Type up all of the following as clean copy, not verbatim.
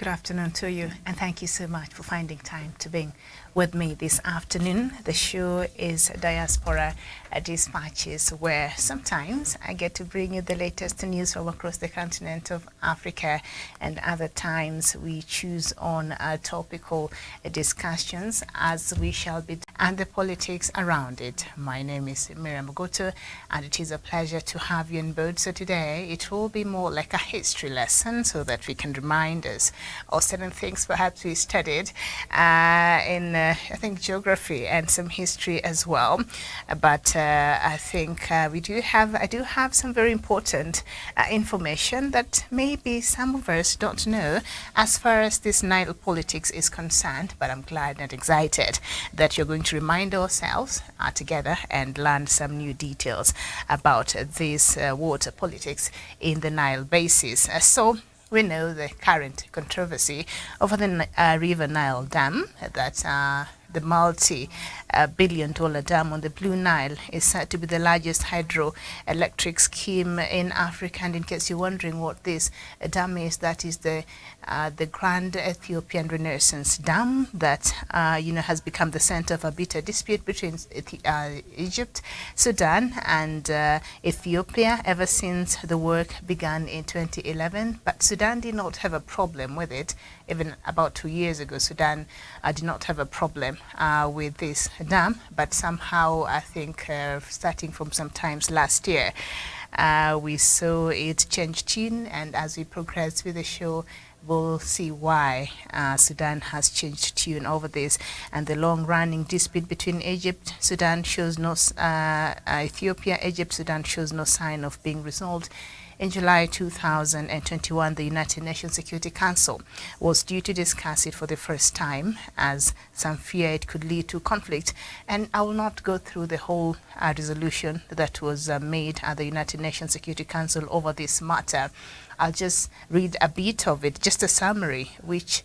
Good afternoon to you, and thank you so much for finding time to be with me this afternoon. The show is Diaspora Dispatches, where sometimes I get to bring you the latest news from across the continent of Africa, and other times we choose on topical discussions as we shall be, and the politics around it. My name is Miriam Goto, and it is a pleasure to have you on board. So today it will be more like a history lesson so that we can remind us of certain things perhaps we studied in I think geography and some history as well. But I think I do have some very important information that maybe some of us don't know as far as this Nile politics is concerned. But I'm glad and excited that you're going to remind ourselves together and learn some new details about this water politics in the Nile Basin. So we know the current controversy over the River Nile Dam, that the multi-billion-dollar dam on the Blue Nile is said to be the largest hydroelectric scheme in Africa. And in case you're wondering what this dam is, that is the Grand Ethiopian Renaissance Dam that has become the center of a bitter dispute between Egypt, Sudan, and Ethiopia ever since the work began in 2011. But Sudan did not have a problem with it. Even about 2 years ago, Sudan did not have a problem with this dam, but somehow I think starting from sometimes last year, we saw it change tune, and as we progress with the show, we'll see why Sudan has changed tune over this. And the long-running dispute between Egypt, Sudan shows no Ethiopia, Egypt, Sudan shows no sign of being resolved. In July 2021, the United Nations Security Council was due to discuss it for the first time, as some fear it could lead to conflict. And I will not go through the whole resolution that was made at the United Nations Security Council over this matter. I'll just read a bit of it, just a summary, which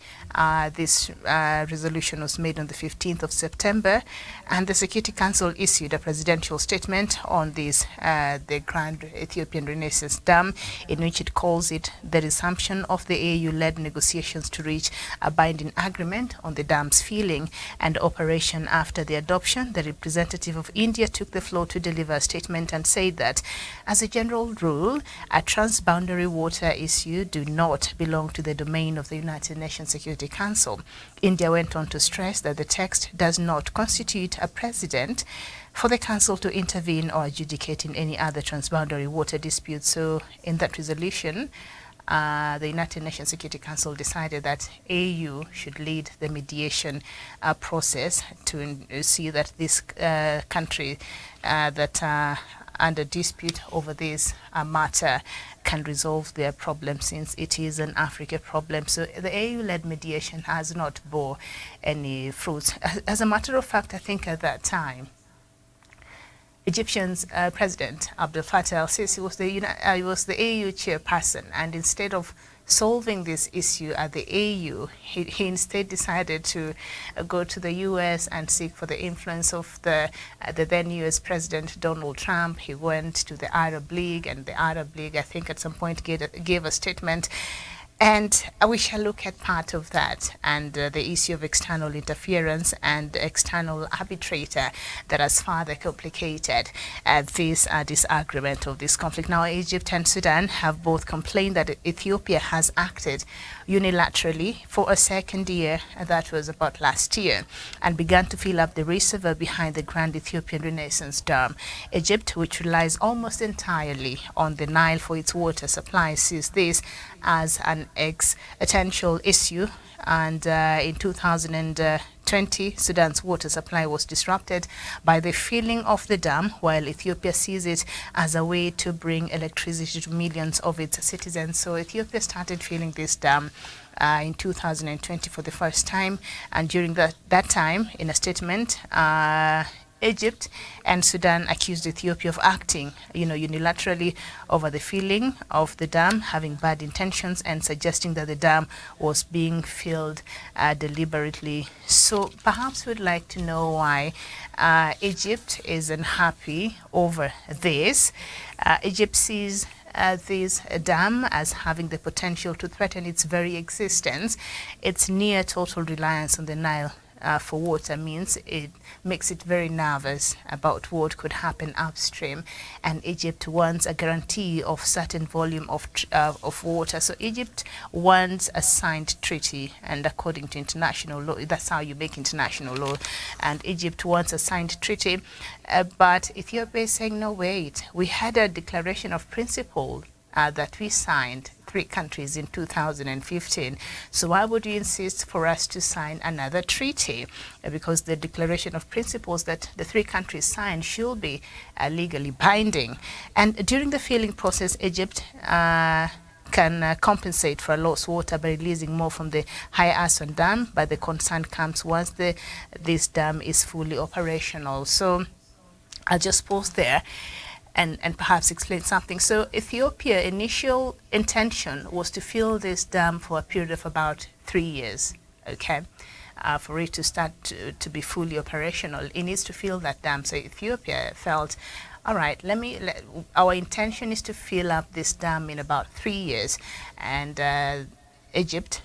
this resolution was made on the 15th of September, and the Security Council issued a presidential statement on this, the Grand Ethiopian Renaissance Dam, in which it calls it the resumption of the AU-led negotiations to reach a binding agreement on the dam's filling and operation after the adoption. The representative of India took the floor to deliver a statement and said that, as a general rule, a transboundary water issue do not belong to the domain of the United Nations Security Council. India went on to stress that the text does not constitute a precedent for the Council to intervene or adjudicate in any other transboundary water dispute. So in that resolution, the United Nations Security Council decided that AU should lead the mediation process to see that this country that under dispute over this matter can resolve their problem, since it is an Africa problem. So the AU-led mediation has not bore any fruits. As a matter of fact, I think at that time, Egyptian's President Abdel Fattah el-Sisi was the AU chairperson, and instead of solving this issue at the AU, he instead decided to go to the US and seek for the influence of the then US President Donald Trump. He went to the Arab League, and the Arab League, I think at some point, gave a statement. And we shall look at part of that and the issue of external interference and external arbitrator that has further complicated this disagreement of this conflict. Now, Egypt and Sudan have both complained that Ethiopia has acted unilaterally for a second year, that was about last year, and began to fill up the reservoir behind the Grand Ethiopian Renaissance Dam. Egypt, which relies almost entirely on the Nile for its water supply, sees this as an existential issue. And in 2020, Sudan's water supply was disrupted by the filling of the dam, while Ethiopia sees it as a way to bring electricity to millions of its citizens. So Ethiopia started filling this dam in 2020 for the first time, and during that time, in a statement, Egypt and Sudan accused Ethiopia of acting, unilaterally over the filling of the dam, having bad intentions, and suggesting that the dam was being filled deliberately. So perhaps we'd like to know why Egypt is unhappy over this. Egypt sees this dam as having the potential to threaten its very existence. Its near total reliance on the Nile for water means it makes it very nervous about what could happen upstream, and Egypt wants a guarantee of certain volume of water. So Egypt wants a signed treaty, and according to international law, that's how you make international law, and Egypt wants a signed treaty, but Ethiopia is saying, no, wait, we had a declaration of principle that we signed, 3 countries, in 2015. So why would you insist for us to sign another treaty? Because the declaration of principles that the 3 countries signed should be legally binding. And during the filling process, Egypt can compensate for lost water by releasing more from the High Aswan Dam, but the concern comes once this dam is fully operational. So I'll just pause there and perhaps explain something. So Ethiopia initial intention was to fill this dam for a period of about 3 years, okay? For it to start to be fully operational, it needs to fill that dam. So Ethiopia felt, all right, our intention is to fill up this dam in about 3 years. And Egypt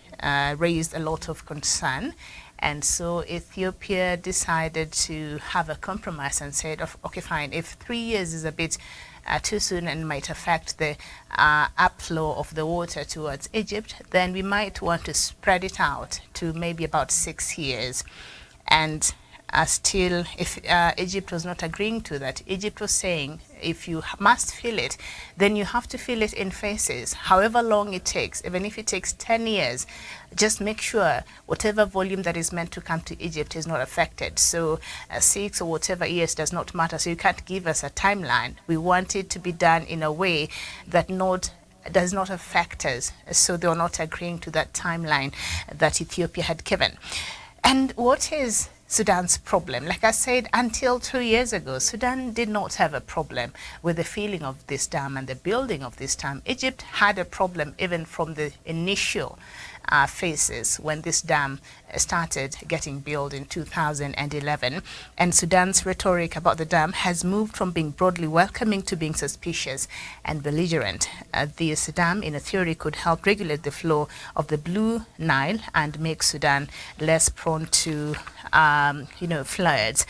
raised a lot of concern. And so Ethiopia decided to have a compromise and said, okay, fine, if 3 years is a bit too soon and might affect the upflow of the water towards Egypt, then we might want to spread it out to maybe about 6 years. And still, if Egypt was not agreeing to that, Egypt was saying, if you must fill it, then you have to fill it in phases, however long it takes. Even if it takes 10 years, just make sure whatever volume that is meant to come to Egypt is not affected. So 6 or whatever years does not matter. So you can't give us a timeline. We want it to be done in a way that does not affect us. So they were not agreeing to that timeline that Ethiopia had given. And what is Sudan's problem? Like I said, until 2 years ago, Sudan did not have a problem with the filling of this dam and the building of this dam. Egypt had a problem even from the initial phases when this dam started getting built in 2011. And Sudan's rhetoric about the dam has moved from being broadly welcoming to being suspicious and belligerent. This dam, in a theory, could help regulate the flow of the Blue Nile and make Sudan less prone to floods.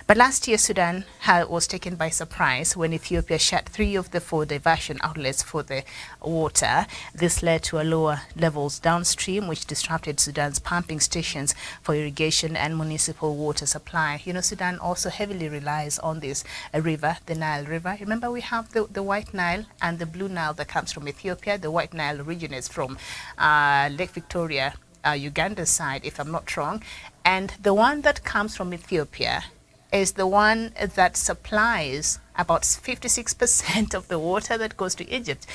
But last year, Sudan was taken by surprise when Ethiopia shut 3 of the 4 diversion outlets for the water. This led to a lower levels downstream, which disrupted Sudan's pumping stations for irrigation and municipal water supply. You know, Sudan also heavily relies on this river, the Nile River. Remember, we have the White Nile and the Blue Nile that comes from Ethiopia. The White Nile originates from Lake Victoria, Uganda's side, if I'm not wrong. And the one that comes from Ethiopia is the one that supplies about 56% of the water that goes to Egypt.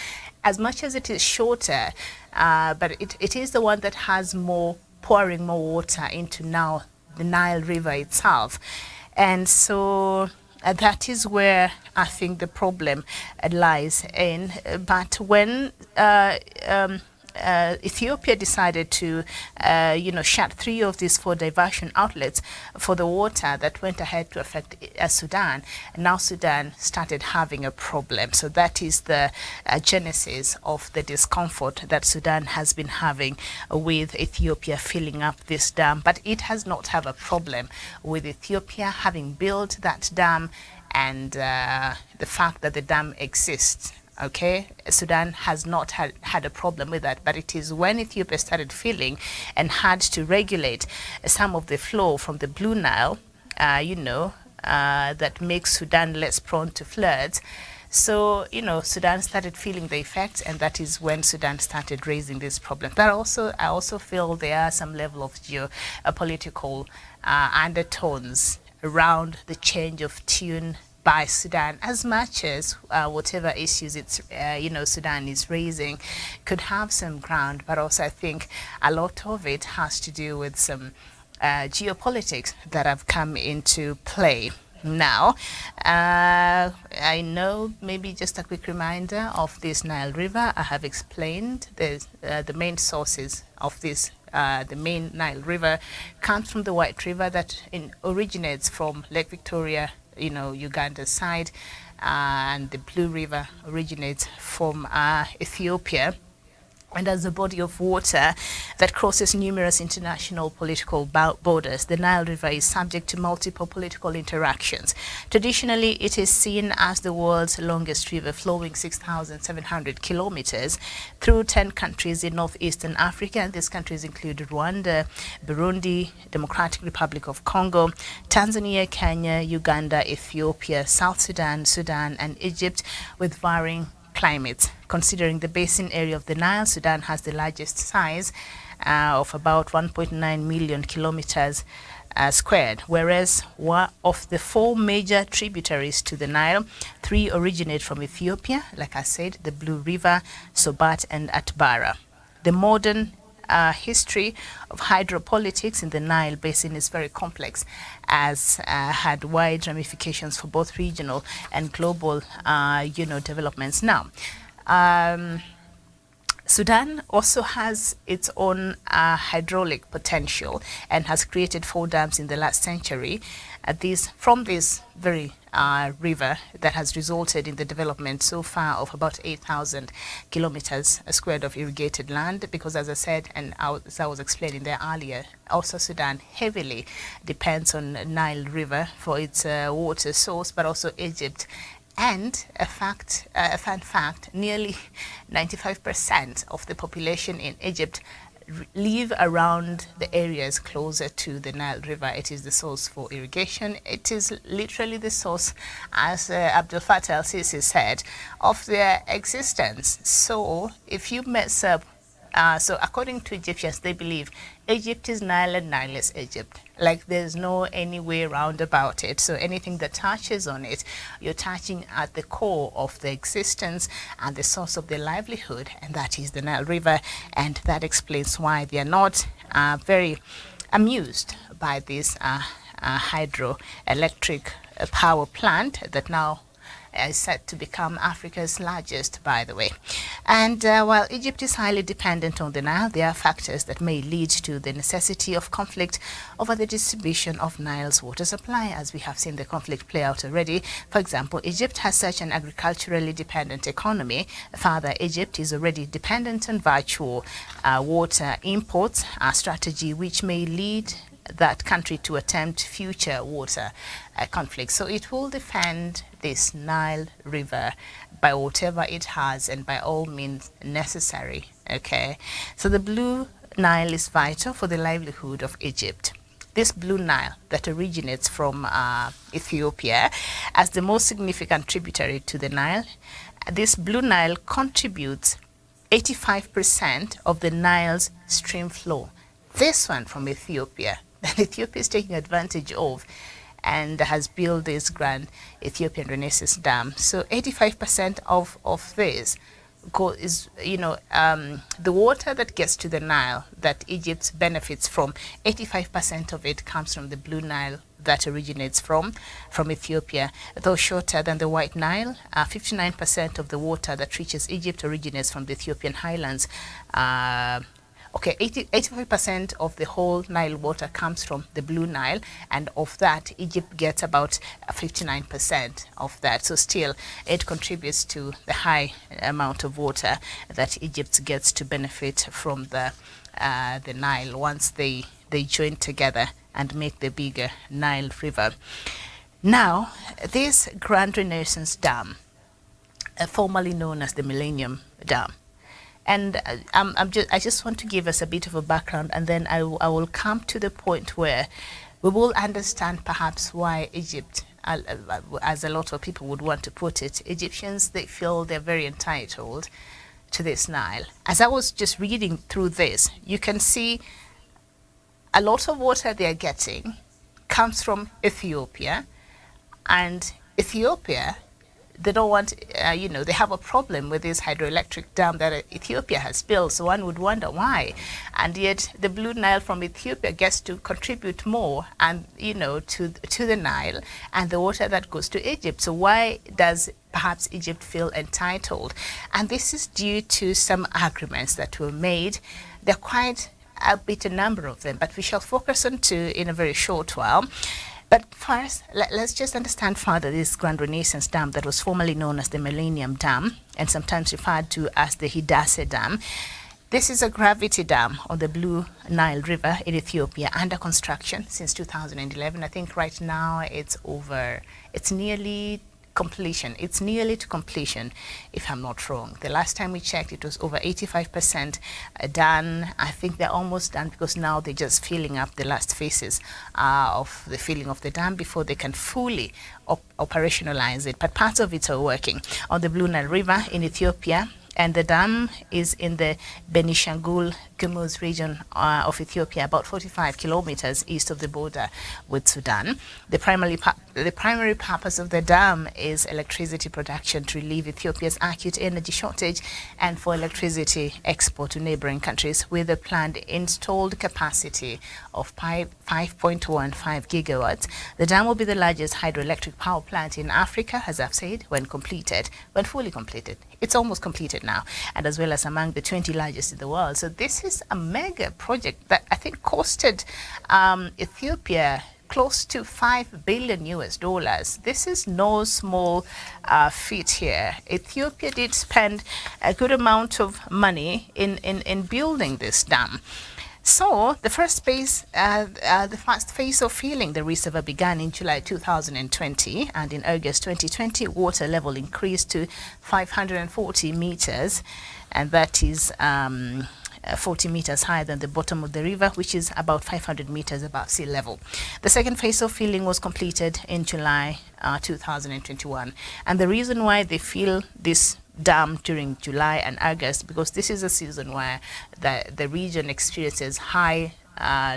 As much as it is shorter, but it is the one that has pouring more water into now the Nile River itself. And so that is where I think the problem lies in. But when Ethiopia decided to, shut 3 of these 4 diversion outlets for the water that went ahead to affect Sudan. And now Sudan started having a problem. So that is the genesis of the discomfort that Sudan has been having with Ethiopia filling up this dam. But it has not have a problem with Ethiopia having built that dam and the fact that the dam exists. Okay, Sudan has not had a problem with that, but it is when Ethiopia started filling and had to regulate some of the flow from the Blue Nile, that makes Sudan less prone to floods. So, Sudan started feeling the effects, and that is when Sudan started raising this problem. But I also feel there are some level of geopolitical undertones around the change of tune by Sudan, as much as whatever issues Sudan is raising could have some ground, but also I think a lot of it has to do with some geopolitics that have come into play. Now, I know, maybe just a quick reminder of this Nile River. I have explained the main sources of this. The main Nile River comes from the White River that originates from Lake Victoria, Uganda's side, and the Blue River originates from Ethiopia, and as a body of water that crosses numerous international political borders, the Nile River is subject to multiple political interactions. Traditionally, it is seen as the world's longest river, flowing 6,700 kilometers through 10 countries in northeastern Africa. And these countries include Rwanda, Burundi, Democratic Republic of Congo, Tanzania, Kenya, Uganda, Ethiopia, South Sudan, Sudan, and Egypt, with varying climates. Considering the basin area of the Nile, Sudan has the largest size of about 1.9 million kilometers squared, whereas of the 4 major tributaries to the Nile, 3 originate from Ethiopia, like I said, the Blue River, Sobat, and Atbara. The modern history of hydropolitics in the Nile Basin is very complex, as had wide ramifications for both regional and global, developments. Now, Sudan also has its own hydraulic potential and has created 4 dams in the last century. From this very river that has resulted in the development so far of about 8,000 kilometers squared of irrigated land, because as I said, and as I was explaining there earlier, also Sudan heavily depends on Nile River for its water source, but also Egypt. And a fun fact, nearly 95% of the population in Egypt live around the areas closer to the Nile River. It is the source for irrigation. It is literally the source, as Abdel Fattah el-Sisi said, of their existence. So if you mess up, so according to Egyptians, they believe Egypt is Nile and Nile is Egypt. Like there's no any way around about it. So anything that touches on it, you're touching at the core of the existence and the source of their livelihood, and that is the Nile River. And that explains why they are not very amused by this hydroelectric power plant that now is set to become Africa's largest, by the way. And while Egypt is highly dependent on the Nile, there are factors that may lead to the necessity of conflict over the distribution of Nile's water supply, as we have seen the conflict play out already. For example, Egypt has such an agriculturally dependent economy. Further, Egypt is already dependent on virtual water imports, a strategy which may lead that country to attempt future water conflicts. So it will defend this Nile River by whatever it has and by all means necessary. Okay, so the Blue Nile is vital for the livelihood of Egypt. This Blue Nile that originates from Ethiopia as the most significant tributary to the Nile, this Blue Nile contributes 85% of the Nile's stream flow. This one from Ethiopia, that Ethiopia is taking advantage of, and has built this grand Ethiopian Renaissance Dam. So 85% of this is, the water that gets to the Nile that Egypt benefits from, 85% of it comes from the Blue Nile that originates from Ethiopia. Though shorter than the White Nile, 59% of the water that reaches Egypt originates from the Ethiopian highlands. 85% of the whole Nile water comes from the Blue Nile, and of that, Egypt gets about 59% of that. So still, it contributes to the high amount of water that Egypt gets to benefit from the Nile once they join together and make the bigger Nile River. Now, this Grand Renaissance Dam, formerly known as the Millennium Dam, and I just want to give us a bit of a background, and then I will come to the point where we will understand perhaps why Egypt, as a lot of people would want to put it, Egyptians, they feel they're very entitled to this Nile. As I was just reading through this, you can see a lot of water they're getting comes from Ethiopia, and Ethiopia, they don't want, they have a problem with this hydroelectric dam that Ethiopia has built. So one would wonder why. And yet the Blue Nile from Ethiopia gets to contribute more and, to the Nile and the water that goes to Egypt. So why does perhaps Egypt feel entitled? And this is due to some agreements that were made. They're quite a number of them, but we shall focus on two in a very short while. But first, let's just understand further this Grand Renaissance Dam that was formerly known as the Millennium Dam and sometimes referred to as the Hidase Dam. This is a gravity dam on the Blue Nile River in Ethiopia, under construction since 2011. I think right now it's nearly completion. It's nearly to completion, if I'm not wrong. The last time we checked, it was over 85% done. I think they're almost done because now they're just filling up the last phases of the filling of the dam before they can fully operationalize it. But parts of it are working on the Blue Nile River in Ethiopia. And the dam is in the Benishangul Gumuz region of Ethiopia, about 45 kilometers east of the border with Sudan. The primary purpose of the dam is electricity production to relieve Ethiopia's acute energy shortage and for electricity export to neighboring countries, with a planned installed capacity of 5.15 gigawatts. The dam will be the largest hydroelectric power plant in Africa, as I've said, when fully completed. It's almost completed now, and as well as among the 20 largest in the world. So this is a mega project that I think costed Ethiopia close to $5 billion US. This is no small feat here. Ethiopia did spend a good amount of money in building this dam. So the first phase of filling the reservoir began in July 2020, and in August 2020, water level increased to 540 meters, and that is 40 meters higher than the bottom of the river, which is about 500 meters above sea level. The second phase of filling was completed in July 2021, and the reason why they fill this dam during July and August, because this is a season where the region experiences high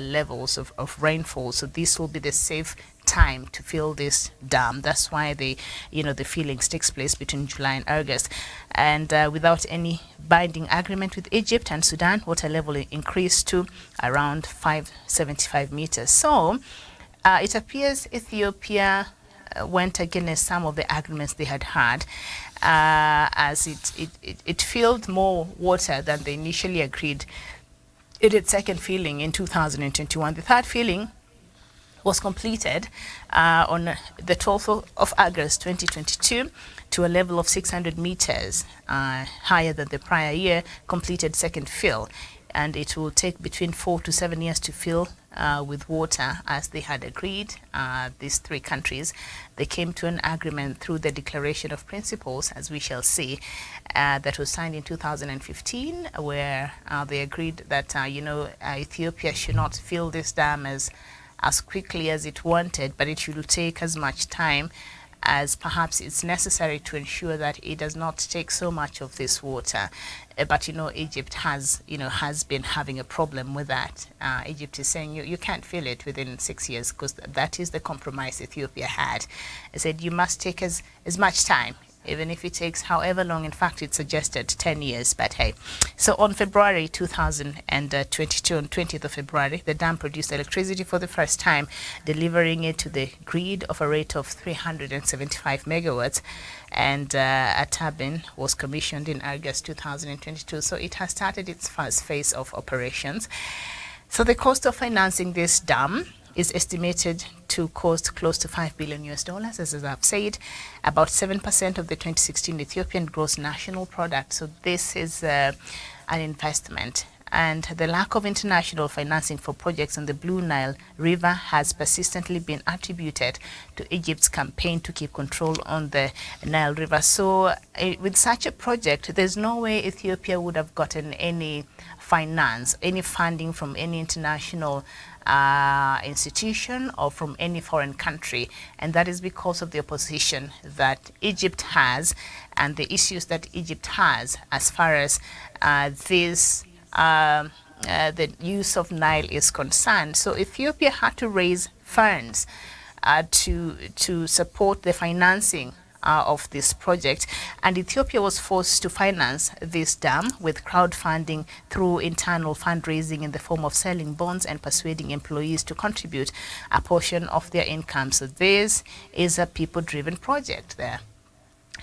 levels of rainfall, so this will be the safe time to fill this dam. That's why the fillings takes place between July and August. And without any binding agreement with Egypt and Sudan, water level increased to around 575 meters. So it appears Ethiopia went against some of the agreements they had, as it filled more water than they initially agreed. It did second filling in 2021. The third filling was completed on the 12th of August 2022 to a level of 600 meters higher than the prior year completed second fill. And it will take between 4 to 7 years to fill with water, as they had agreed. These three countries, they came to an agreement through the Declaration of Principles, as we shall see, that was signed in 2015, where they agreed that Ethiopia should not fill this dam as quickly as it wanted, but it should take as much time as perhaps it's necessary to ensure that it does not take so much of this water. But Egypt has been having a problem with that. Egypt is saying you can't fill it within 6 years, because that is the compromise Ethiopia had. It said you must take as much time, even if it takes however long. In fact, it suggested 10 years, but hey. So on February 2022, on 20th of February, the dam produced electricity for the first time, delivering it to the grid of a rate of 375 megawatts. And a turbine was commissioned in August 2022. So it has started its first phase of operations. So the cost of financing this dam is estimated to cost close to $5 billion US, as I've said, about 7% of the 2016 Ethiopian gross national product. So this is an investment. And the lack of international financing for projects on the Blue Nile River has persistently been attributed to Egypt's campaign to keep control on the Nile River. So with such a project, there's no way Ethiopia would have gotten any finance, any funding from any international institution or from any foreign country, and that is because of the opposition that Egypt has and the issues that Egypt has as far as the use of Nile is concerned. So Ethiopia had to raise funds to support the financing of this project, and Ethiopia was forced to finance this dam with crowdfunding through internal fundraising in the form of selling bonds and persuading employees to contribute a portion of their income. So this is a people-driven project there.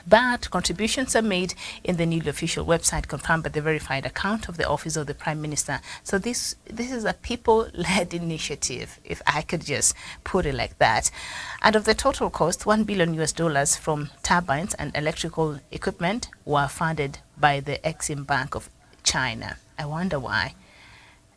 But contributions are made in the new official website, confirmed by the verified account of the Office of the Prime Minister. So this is a people-led initiative, if I could just put it like that. And of the total cost, $1 billion US from turbines and electrical equipment were funded by the Exim Bank of China. I wonder why.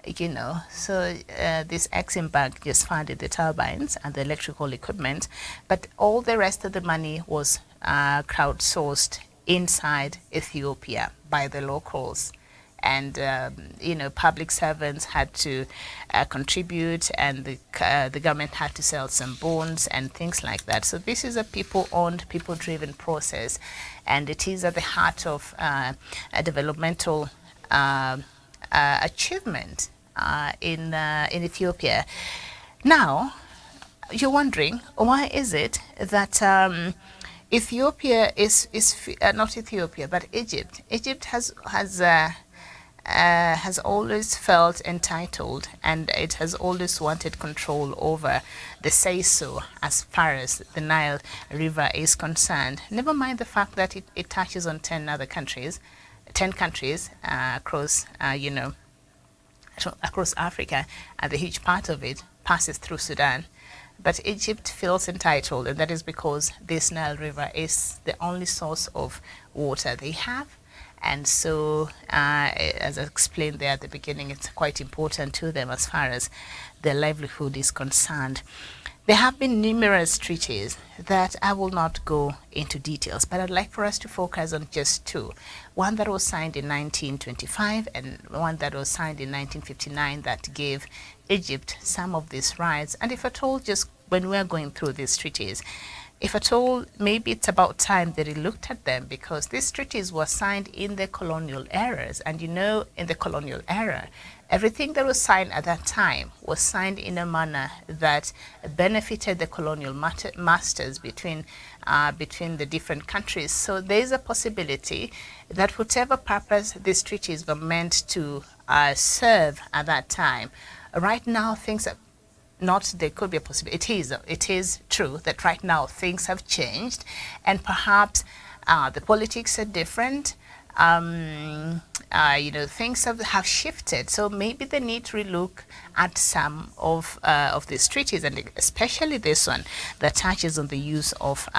So this Exim Bank just funded the turbines and the electrical equipment, but all the rest of the money was crowdsourced inside Ethiopia by the locals. And, public servants had to contribute, and the government had to sell some bonds and things like that. So this is a people-owned, people-driven process, and it is at the heart of a developmental achievement in Ethiopia. Now, you're wondering, why is it that Ethiopia is not Ethiopia, but Egypt? Egypt has always felt entitled, and it has always wanted control over the say-so as far as the Nile River is concerned. Never mind the fact that it touches on 10 countries across, across Africa, and the huge part of it passes through Sudan. But Egypt feels entitled, and that is because this Nile River is the only source of water they have. And so, as I explained there at the beginning, it's quite important to them as far as their livelihood is concerned. There have been numerous treaties that I will not go into details, but I'd like for us to focus on just two. One that was signed in 1925 and one that was signed in 1959 that gave Egypt some of these rights. And if at all, just when we're going through these treaties, if at all, maybe it's about time that he looked at them, because these treaties were signed in the colonial eras. And in the colonial era, everything that was signed at that time was signed in a manner that benefited the colonial masters between the different countries. So there is a possibility that whatever purpose these treaties were meant to serve at that time, right now things are not, there could be a possibility. It is true that right now things have changed, and perhaps the politics are different. Things have shifted. So maybe they need to relook at some of these treaties, and especially this one that touches on the use of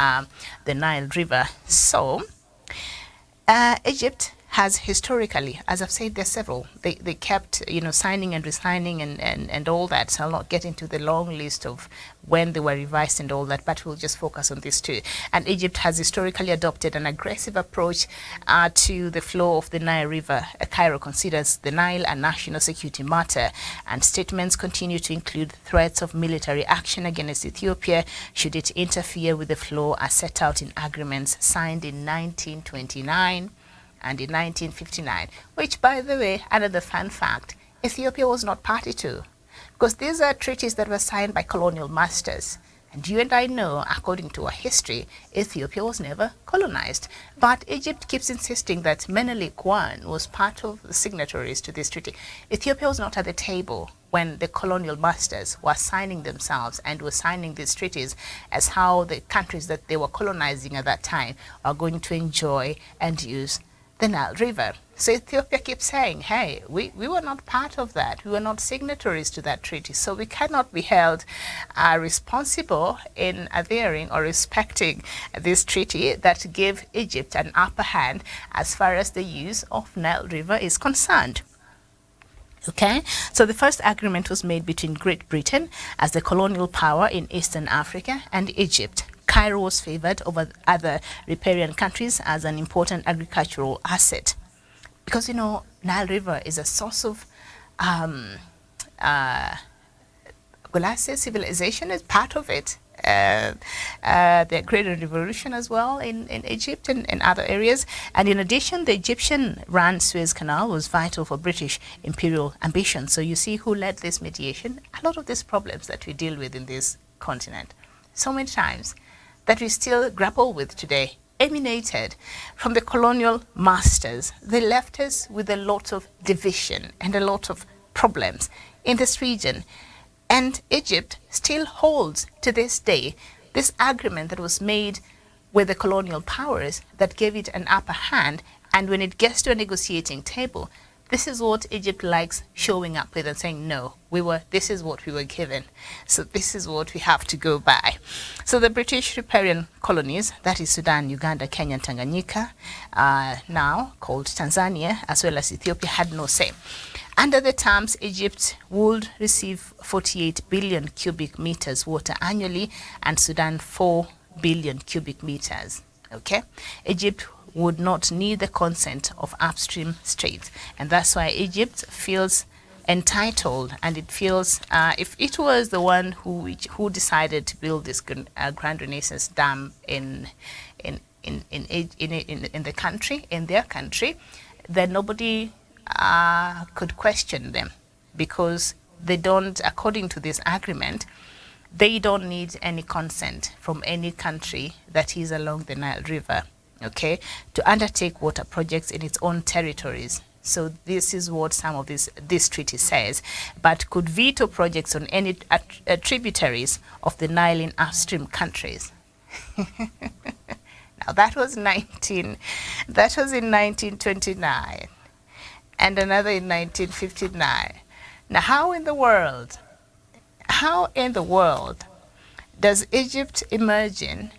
the Nile River. So Egypt has historically, as I've said, there's several. They kept, signing and resigning and all that. So I'll not get into the long list of when they were revised and all that, but we'll just focus on these two. And Egypt has historically adopted an aggressive approach to the flow of the Nile River. Cairo considers the Nile a national security matter, and statements continue to include threats of military action against Ethiopia should it interfere with the flow as set out in agreements signed in 1929 and in 1959, which, by the way, another fun fact, Ethiopia was not party to, because these are treaties that were signed by colonial masters. And you and I know, according to our history, Ethiopia was never colonized. But Egypt keeps insisting that Menelik I was part of the signatories to this treaty. Ethiopia was not at the table when the colonial masters were signing themselves and were signing these treaties as how the countries that they were colonizing at that time are going to enjoy and use the Nile River. So Ethiopia keeps saying, hey, we were not part of that. We were not signatories to that treaty. So we cannot be held responsible in adhering or respecting this treaty that gave Egypt an upper hand as far as the use of Nile River is concerned. Okay, so the first agreement was made between Great Britain as the colonial power in Eastern Africa and Egypt. Cairo was favored over other riparian countries as an important agricultural asset. Because, Nile River is a source of, civilization is part of it. The Agrarian Revolution as well in Egypt and other areas. And in addition, the Egyptian-run Suez Canal was vital for British imperial ambition. So you see who led this mediation. A lot of these problems that we deal with in this continent, so many times, that we still grapple with today, emanated from the colonial masters. They left us with a lot of division and a lot of problems in this region. And Egypt still holds to this day this agreement that was made with the colonial powers that gave it an upper hand. And when it gets to a negotiating table, this is what Egypt likes showing up with and saying, no, this is what we were given. So this is what we have to go by. So the British riparian colonies, that is Sudan, Uganda, Kenya, and Tanganyika, now called Tanzania, as well as Ethiopia, had no say. Under the terms, Egypt would receive 48 billion cubic meters water annually, and Sudan 4 billion cubic meters. Okay? Egypt would not need the consent of upstream states, and that's why Egypt feels entitled, and it feels if it was the one who decided to build this Grand Renaissance Dam in the country, in their country, then nobody could question them, because they don't, according to this agreement, they don't need any consent from any country that is along the Nile River, okay, to undertake water projects in its own territories. So this is what some of this treaty says, but could veto projects on any tributaries of the Nile in upstream countries. Now that was in 1929, and another in 1959. Now how in the world does Egypt imagine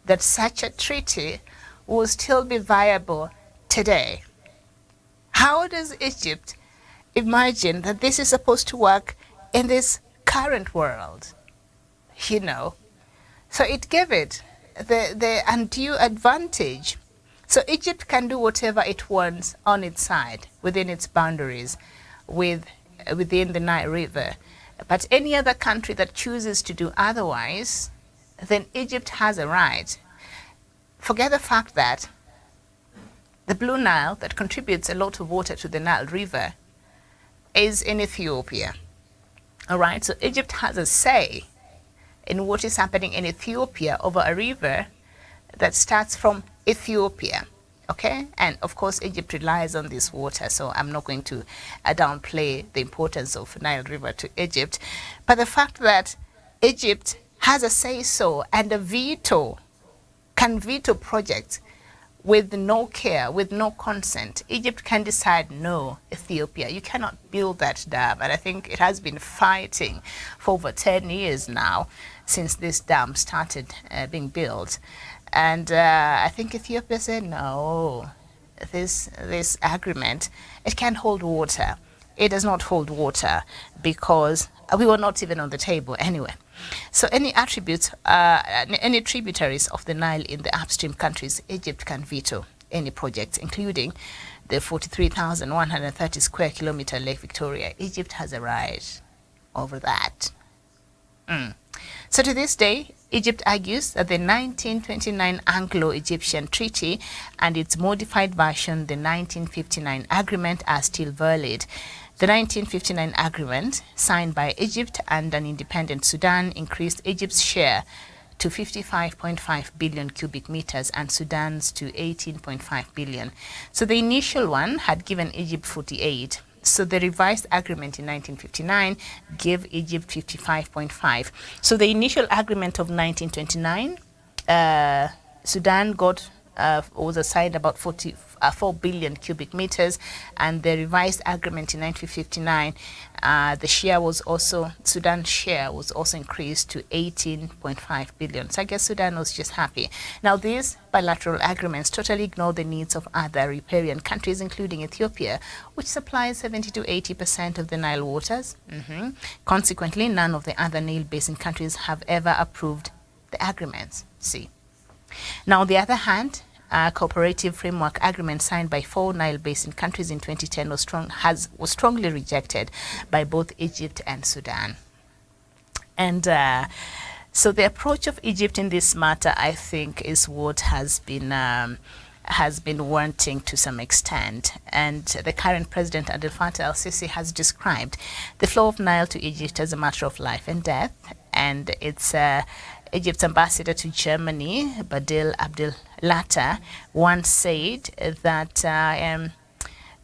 that such a treaty will still be viable today? How does Egypt imagine that this is supposed to work in this current world? You know, so it gave it the undue advantage. So Egypt can do whatever it wants on its side, within its boundaries, within the Nile River. But any other country that chooses to do otherwise, then Egypt has a right. Forget the fact that the Blue Nile, that contributes a lot of water to the Nile River, is in Ethiopia. All right, so Egypt has a say in what is happening in Ethiopia over a river that starts from Ethiopia. Okay, and of course Egypt relies on this water, so I'm not going to downplay the importance of Nile River to Egypt, but the fact that Egypt has a say-so and a veto, can veto projects with no care, with no consent. Egypt can decide, no, Ethiopia, you cannot build that dam. And I think it has been fighting for over 10 years now since this dam started being built. And I think Ethiopia said, no, this agreement, it can't hold water. It does not hold water because we were not even on the table anyway. So any attributes, any tributaries of the Nile in the upstream countries, Egypt can veto any project, including the 43,130 square kilometer Lake Victoria. Egypt has a right over that. So to this day, Egypt argues that the 1929 Anglo-Egyptian Treaty and its modified version, the 1959 Agreement, are still valid. The 1959 agreement, signed by Egypt and an independent Sudan, increased Egypt's share to 55.5 billion cubic meters and Sudan's to 18.5 billion. So the initial one had given Egypt 48. So the revised agreement in 1959 gave Egypt 55.5. So the initial agreement of 1929, Sudan got was assigned about 4 billion cubic meters, and the revised agreement in 1959, the share was also, Sudan's share was also increased to 18.5 billion. So I guess Sudan was just happy. Now these bilateral agreements totally ignore the needs of other riparian countries, including Ethiopia, which supplies 70 to 80% of the Nile waters. Consequently, none of the other Nile Basin countries have ever approved the agreements. See. Now, on the other hand, a cooperative framework agreement signed by 4 Nile Basin countries in 2010 was strongly rejected by both Egypt and Sudan. And so the approach of Egypt in this matter, I think, is what has been wanting to some extent. And the current president, Abdel Fattah el-Sisi, has described the flow of Nile to Egypt as a matter of life and death. And it's Egypt's ambassador to Germany, Badil Abdel Latta, once said that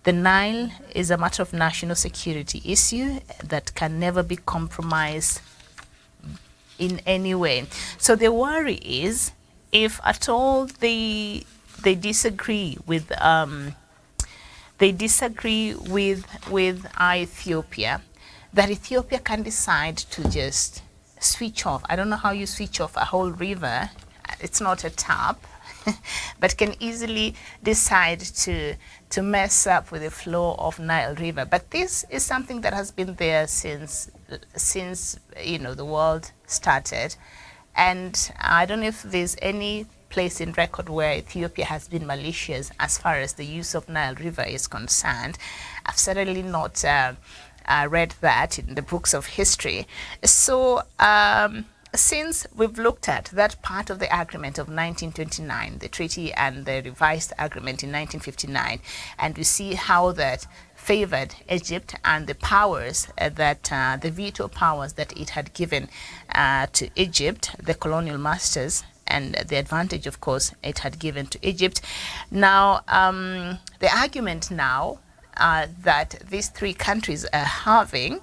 the Nile is a matter of national security issue that can never be compromised in any way. So the worry is if at all they disagree with Ethiopia, that Ethiopia can decide to just switch off. I don't know how you switch off a whole river. It's not a tap, but can easily decide to mess up with the flow of Nile River. But this is something that has been there since the world started, and I don't know if there's any place in record where Ethiopia has been malicious as far as the use of Nile River is concerned. I've certainly not read that in the books of history. So since we've looked at that part of the agreement of 1929, the treaty and the revised agreement in 1959, and we see how that favored Egypt and the powers the veto powers that it had given to Egypt, the colonial masters, and the advantage, of course, it had given to Egypt. Now, the argument now that these three countries are having,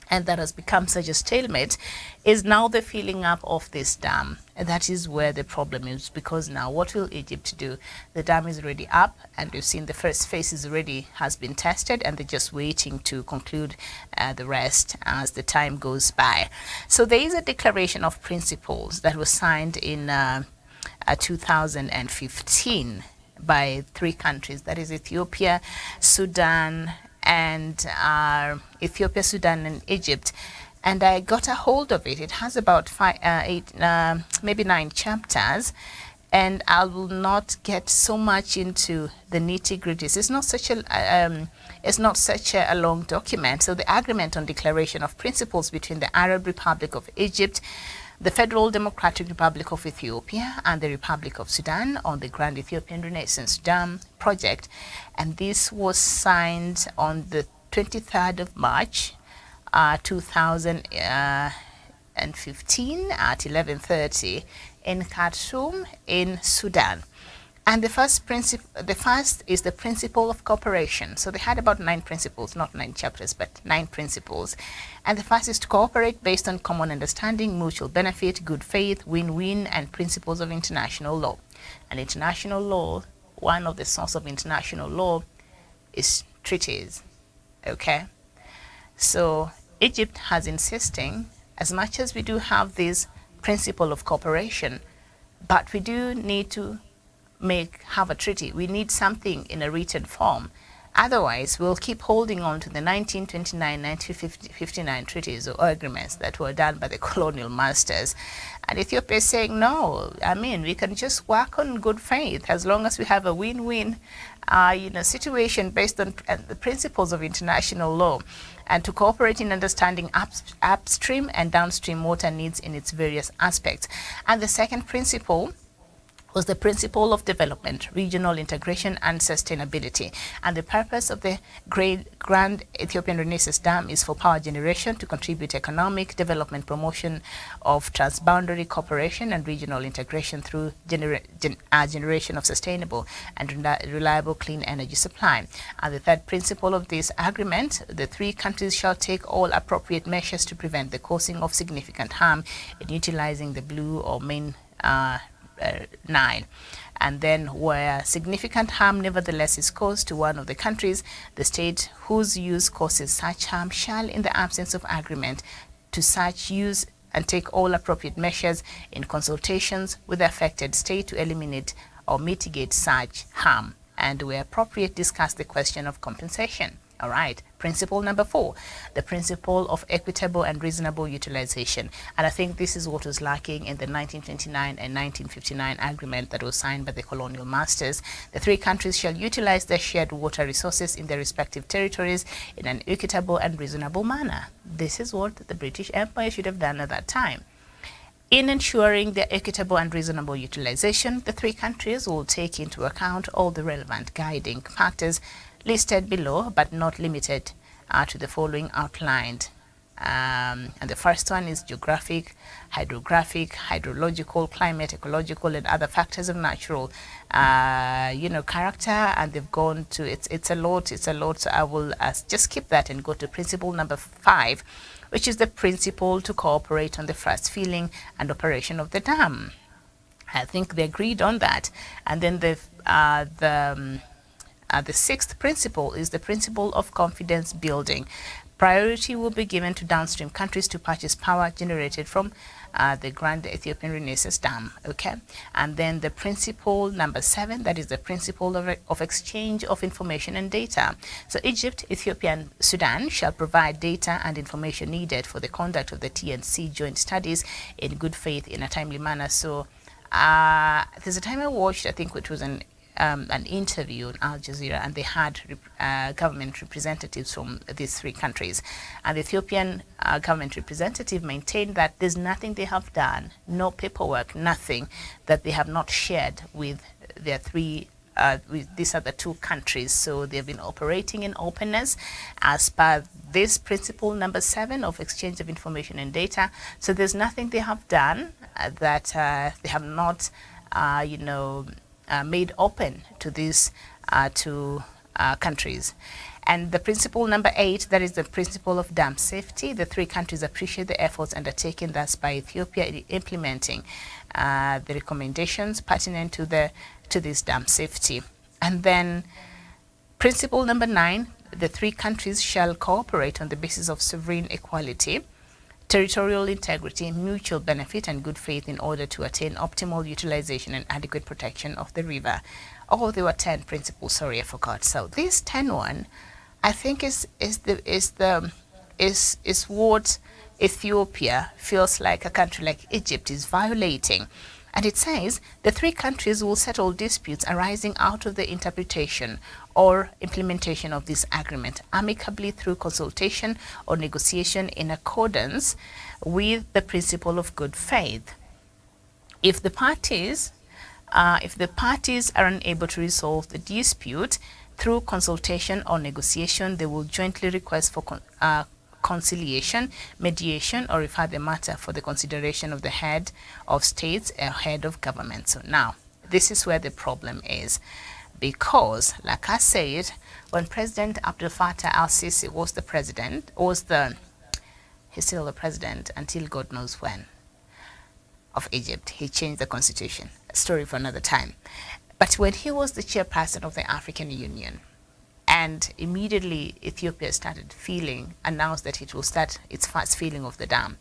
and that has become such a stalemate, is now the filling up of this dam. And that is where the problem is, because now what will Egypt do? The dam is already up, and we've seen the first phase is already has been tested, and they're just waiting to conclude the rest as the time goes by. So there is a declaration of principles that was signed in 2015 by three countries, that is Ethiopia, Sudan, and Sudan, and Egypt. And I got a hold of it. It has about maybe 9 chapters, and I will not get so much into the nitty-gritties. It's not such a long document. So the agreement on declaration of principles between the Arab Republic of Egypt, the Federal Democratic Republic of Ethiopia, and the Republic of Sudan on the Grand Ethiopian Renaissance Dam project. And this was signed on the 23rd of March, 2015 at 11:30 in Khartoum in Sudan. And the first is the principle of cooperation. So they had about 9 principles, not 9 chapters, but 9 principles. And the first is to cooperate based on common understanding, mutual benefit, good faith, win-win, and principles of international law. And international law, one of the sources of international law is treaties. Okay? So Egypt has insisting, as much as we do have this principle of cooperation, but we do need to have a treaty. We need something in a written form. Otherwise, we'll keep holding on to the 1929, 1959 treaties or agreements that were done by the colonial masters. And Ethiopia is saying, no, we can just work on good faith as long as we have a win-win situation based on the principles of international law, and to cooperate in understanding upstream and downstream water needs in its various aspects. And the second principle was the principle of development, regional integration, and sustainability. And the purpose of the Grand Ethiopian Renaissance Dam is for power generation to contribute economic development, promotion of transboundary cooperation, and regional integration through generation of sustainable and reliable clean energy supply. And the third principle of this agreement, the three countries shall take all appropriate measures to prevent the causing of significant harm in utilizing the blue or main Nile. And then where significant harm nevertheless is caused to one of the countries, the state whose use causes such harm shall, in the absence of agreement to such use, and take all appropriate measures in consultations with the affected state to eliminate or mitigate such harm, and where appropriate discuss the question of compensation. All right. Principle number 4, the principle of equitable and reasonable utilization. And I think this is what was lacking in the 1929 and 1959 agreement that was signed by the colonial masters. The three countries shall utilize their shared water resources in their respective territories in an equitable and reasonable manner. This is what the British Empire should have done at that time. In ensuring their equitable and reasonable utilization, the three countries will take into account all the relevant guiding factors listed below, but not limited to the following outlined. And the first one is geographic, hydrographic, hydrological, climate, ecological, and other factors of natural, character. And they've gone to, it's a lot. So I will just skip that and go to principle number 5, which is the principle to cooperate on the first filling and operation of the dam. I think they agreed on that. And then the sixth principle is the principle of confidence building. Priority will be given to downstream countries to purchase power generated from the Grand Ethiopian Renaissance Dam. Okay, and then the principle number 7, that is the principle of exchange of information and data. So Egypt, Ethiopia, and Sudan shall provide data and information needed for the conduct of the TNC joint studies in good faith in a timely manner. So there's a time I watched, I think it was an interview on Al Jazeera, and they had government representatives from these 3 countries. And the Ethiopian government representative maintained that there's nothing they have done, no paperwork, nothing that they have not shared with their 3 with these other 2 countries. So they've been operating in openness as per this principle number 7 of exchange of information and data. So there's nothing they have done that they have not, made open to these 2 countries. And the principle number 8, that is the principle of dam safety. The 3 countries appreciate the efforts undertaken thus by Ethiopia in implementing the recommendations pertinent to this dam safety. And then principle number 9, the 3 countries shall cooperate on the basis of sovereign equality, territorial integrity, mutual benefit, and good faith in order to attain optimal utilization and adequate protection of the river. Oh, there were 10 principles. Sorry, I forgot. So this 10 one, I think is what Ethiopia feels like a country like Egypt is violating. And it says the 3 countries will settle disputes arising out of the interpretation or implementation of this agreement amicably through consultation or negotiation in accordance with the principle of good faith. If the parties are unable to resolve the dispute through consultation or negotiation, they will jointly request for conciliation, mediation, or refer the matter for the consideration of the head of states or head of government. So now, this is where the problem is. Because, like I said, when President Abdel Fattah al-Sisi was the president, he's still the president until God knows when, of Egypt. He changed the constitution. A story for another time. But when he was the chairperson of the African Union, and immediately Ethiopia announced that it will start its first filling of the dam.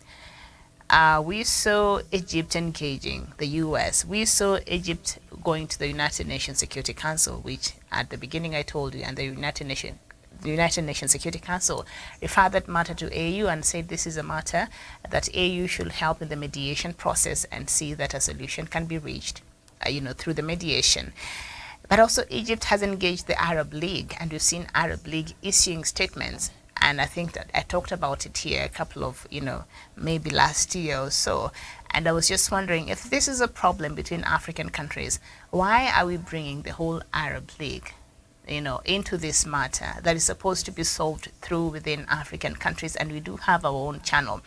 We saw Egypt engaging the US. We saw Egypt going to the United Nations Security Council, which at the beginning I told you, and the United Nations Security Council referred that matter to AU and said this is a matter that AU should help in the mediation process and see that a solution can be reached, through the mediation. But also Egypt has engaged the Arab League, and we've seen Arab League issuing statements. And I think that I talked about it here a couple of, maybe last year or so. And I was just wondering, if this is a problem between African countries, why are we bringing the whole Arab League, into this matter that is supposed to be solved through within African countries? And we do have our own channel.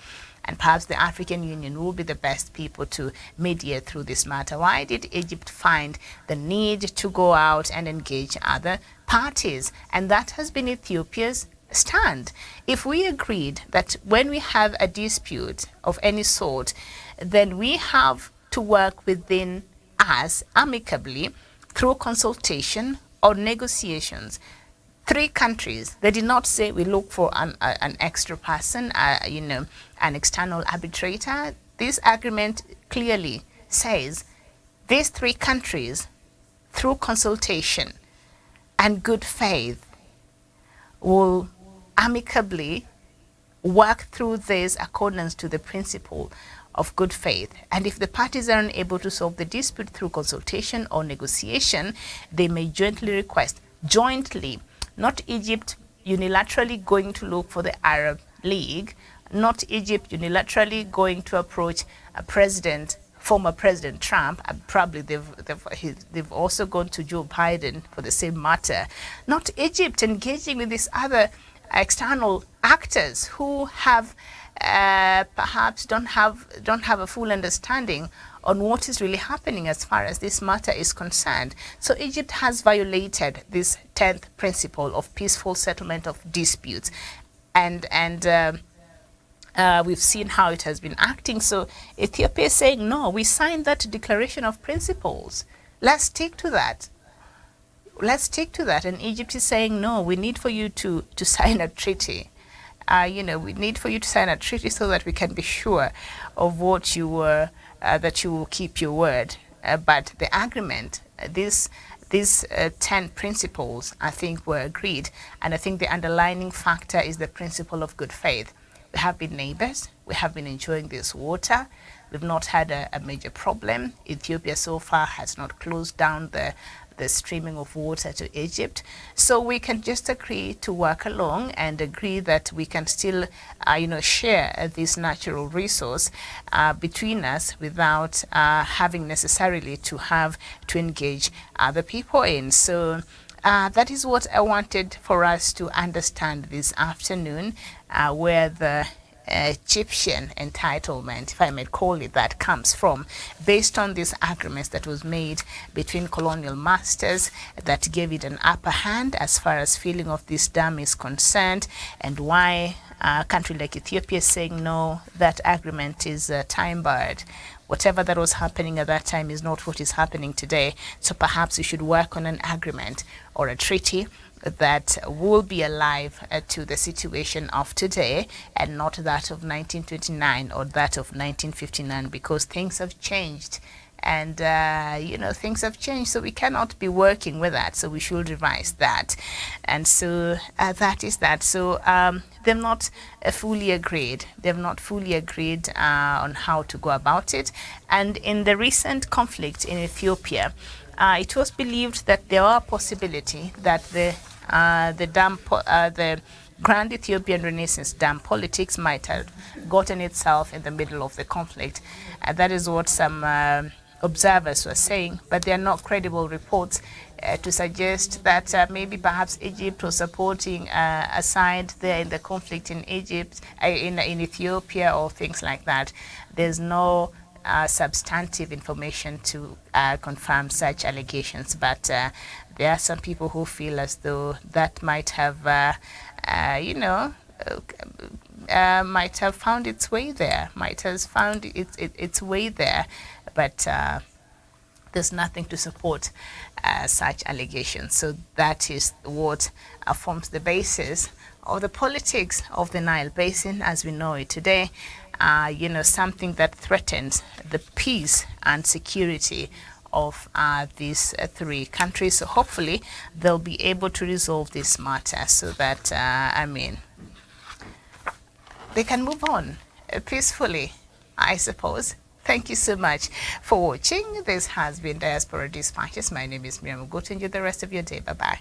And perhaps the African Union will be the best people to mediate through this matter. Why did Egypt find the need to go out and engage other parties? And that has been Ethiopia's stand. If we agreed that when we have a dispute of any sort, then we have to work within us amicably through consultation or negotiations. 3 countries, they did not say we look for an extra person, an external arbitrator. This agreement clearly says these 3 countries, through consultation and good faith, will amicably work through this accordance to the principle of good faith. And if the parties are unable to solve the dispute through consultation or negotiation, they may jointly request, not Egypt unilaterally going to look for the Arab League, not Egypt unilaterally going to approach former President Trump. Probably they've also gone to Joe Biden for the same matter. Not Egypt engaging with these other external actors who have perhaps don't have a full understanding on what is really happening as far as this matter is concerned. So Egypt has violated this 10th principle of peaceful settlement of disputes. And We've seen how it has been acting. So Ethiopia is saying, no, we signed that declaration of principles. Let's stick to that. Let's stick to that. And Egypt is saying, no, we need for you to sign a treaty. We need for you to sign a treaty so that we can be sure of what you were, that you will keep your word. But the agreement, these 10 principles, I think, were agreed. And I think the underlining factor is the principle of good faith. We have been neighbors. We have been enjoying this water. We've not had a major problem. Ethiopia so far has not closed down the streaming of water to Egypt. So we can just agree to work along and agree that we can still, share this natural resource between us without having necessarily to have to engage other people in. So that is what I wanted for us to understand this afternoon, where the Egyptian entitlement, if I may call it that, comes from, based on these agreements that was made between colonial masters that gave it an upper hand as far as filling of this dam is concerned, and why a country like Ethiopia is saying no, that agreement is time-barred. Whatever that was happening at that time is not what is happening today. So perhaps we should work on an agreement or a treaty that will be alive to the situation of today and not that of 1929 or that of 1959, because things have changed. And, things have changed, so we cannot be working with that. So we should revise that. And so that is that. So they've not fully agreed. They've not fully agreed on how to go about it. And in the recent conflict in Ethiopia, it was believed that there are possibility that the Grand Ethiopian Renaissance Dam politics might have gotten itself in the middle of the conflict. That is what some observers were saying, but there are not credible reports to suggest that maybe perhaps Egypt was supporting a side there in the conflict in Egypt, in Ethiopia, or things like that. There's no substantive information to confirm such allegations, but there are some people who feel as though that might have, might have found its way there, might have found its way there, but there's nothing to support such allegations. So that is what forms the basis of the politics of the Nile Basin as we know it today. Something that threatens the peace and security of these three countries. So hopefully they'll be able to resolve this matter so that, they can move on peacefully, I suppose. Thank you so much for watching. This has been Diaspora Dispatches. My name is Miriam Ugotu. Enjoy the rest of your day. Bye-bye.